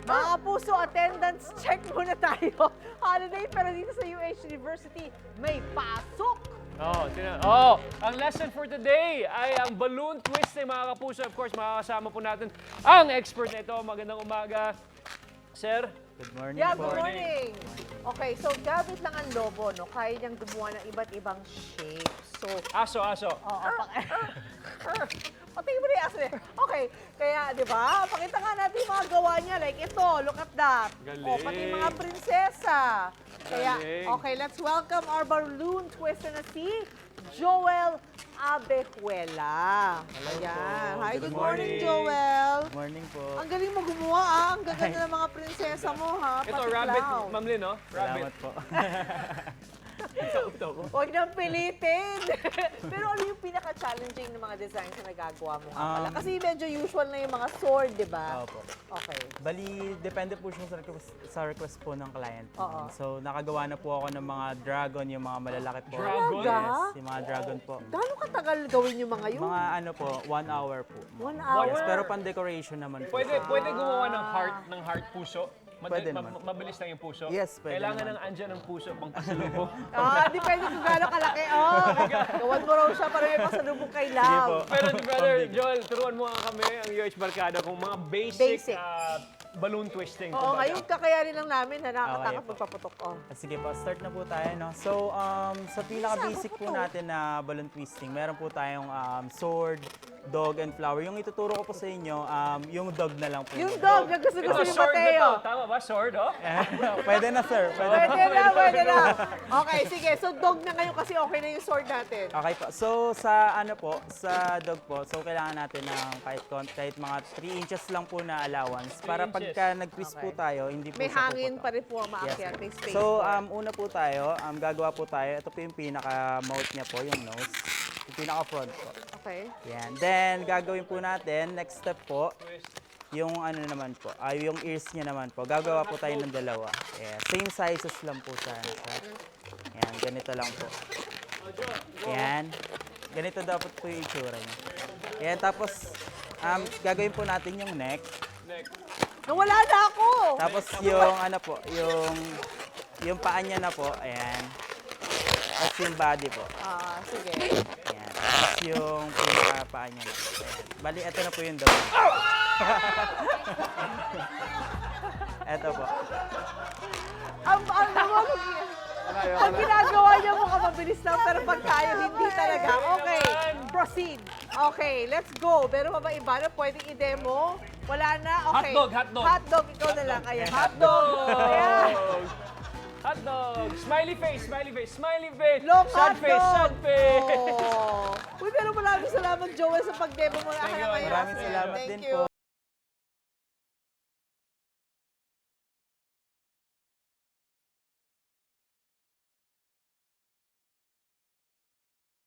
Mga puso, attendance check muna tayo. Holiday, pero dito sa UH University, may pasok. Ang lesson for today ay ang balloon twisting, mga kapuso. Of course, makakasama po natin ang expert na ito. Magandang umaga, sir. Good morning Yeah, po. good morning. Okay, so gamit lang ang lobo, no? Kaya niyang gumawa ng iba't ibang shape. So, Aso. oo, patingin mo na yung aso eh. Okay, kaya, di ba? Pakita nga natin yung mga gawa niya. Like ito, look at that. Galing. O, pati yung mga prinsesa. Kaya, Galing. okay, let's welcome our balloon twister na si Joel Abejuela. Ayan. Hi, good morning, morning. Joel. Good morning po. Ang galing mo gumawa, ah. Ang gaganda ng mga prinsesa mo, ha? Ito, Pati rabbit, clown. Ma'am Lynn, no? Rabbit. Salamat po. Huwag nang pilitin. Pero ano yung pinaka-challenging ng mga designs na nagagawa mo nga pala? Kasi medyo usual na yung mga sword, di ba? Opo. Okay. Bali, depende po siya sa request po ng client. Oo. So, nakagawa na po ako ng mga dragon, yung mga malalaki po. Dragon? Talaga? Yes, yung mga dragon po. Gano'ng katagal gawin yung mga yun? Mga ano po, 1 hour po. 1 hour? Yes, pero pan-decoration naman po. Pwede gumawa ng heart puso? Pwede naman. Mabilis lang yung puso? Yes, pwede Kailangan naman. ng andyan ng puso pang pasalubong. Depende kung gano'ng kalaki. Oh, gawan mo raw siya para may pasalubong kay Sige po. Love. Pero brother Joel, turuan mo nga kami, ang UH Barkada, kung mga Basic. balloon twisting. Oo, kumbaga. ngayon kakayanin lang namin na nakakatakot Okay po. magpaputok. Oh. Sige po, start na po tayo, no? So, sa pinaka-basic po natin na balloon twisting, meron po tayong sword, dog, and flower. Yung ituturo ko po sa inyo, yung dog na lang po. Yung dog na gusto Ito, ni sword na Mateo. to. Tama ba? Sword, oh? Pwede na, sir. Pwede na. Okay, sige. So, dog na ngayon kasi okay na yung sword natin. Okay po. So, sa sa dog po, so kailangan natin ng kahit mga 3 inches lang po na allowance para 3 inches. pagka nag-twist po Okay. tayo, hindi po May siya hangin puputok. pa rin po ang maakyat. May space. So, una po tayo, gagawa po tayo. Ito po yung pinaka-mouth niya po, yung nose. Yung pinaka-front po. Okay. Yan. Then, gagawin po natin, next step po, yung ano naman po, yung ears niya naman po. Gagawa po tayo ng dalawa. Yeah. Same sizes lang po sana. Yan, ganito lang po. Yan. Ganito dapat po yung itsura niya. Yan, tapos, gagawin po natin yung neck. Nawala na ako! Tapos yung ano po, yung paa niya na po, ayan. Tapos yung body po. Sige. Ayan. Tapos yung pinaka-paa niya na po. Ayan. Bali, ito na po yung dog. Ito po. Ang ginagawa niya mukhang mabilis lang, pero pag tayo, hindi talaga. Okay, proceed. Okay, let's go. Pero ba iba na pwedeng i-demo? Wala na? Okay. Hotdog. Hotdog, ikaw na lang. Ayan, hotdog. Ayan. Hotdog! Smiley face, smiley face, smiley face! Long sad face, sad hotdog. face! Oh. Uy, pero maraming salamat, Joel, sa pag-demo mo na. Thank you. Ngayon. Maraming salamat Thank din you. po.